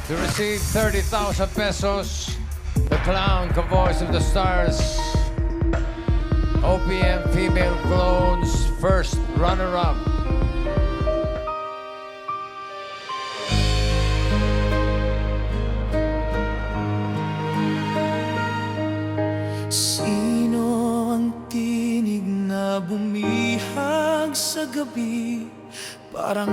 To receive 30,000 pesos, the clown, Voice of the Stars, OPM Female Clones, first runner-up. Sino ang tinig na bumihag sa gabi? Parang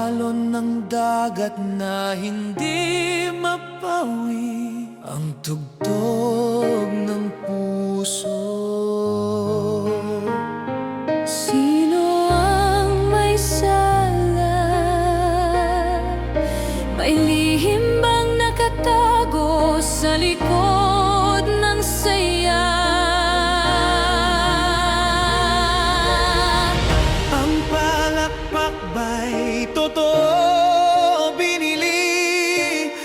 alon ng dagat na hindi mapawi. Ang tugtog ng puso. Sino ang may sala? May lihim bang nakatago sa likod ng saya? Ang palakpak ba'y totoo binili?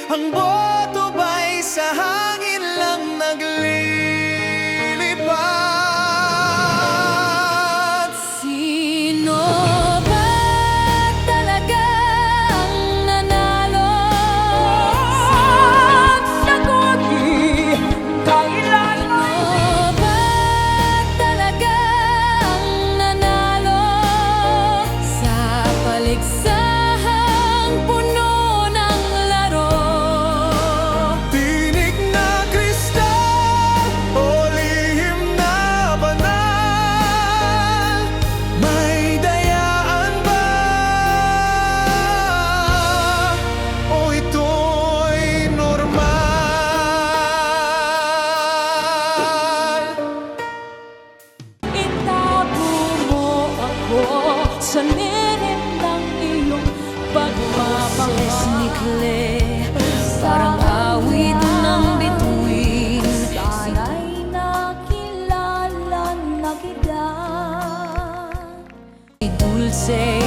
Ang boto ba'y sa hangin lang naglilipad? Sino ba talaga ang nanalo? Ang sagot, kailan mo ba talaga ang nanalo? Sa paliksahang puno ng laro. Tinig na kristal o lihim na banal, may dayaan ba? O ito'y normal? Itago mo ako sa lilim ng iyong pagpapangasikle. Parang awit ng bituin, sana'y nakilala na kita. Dulce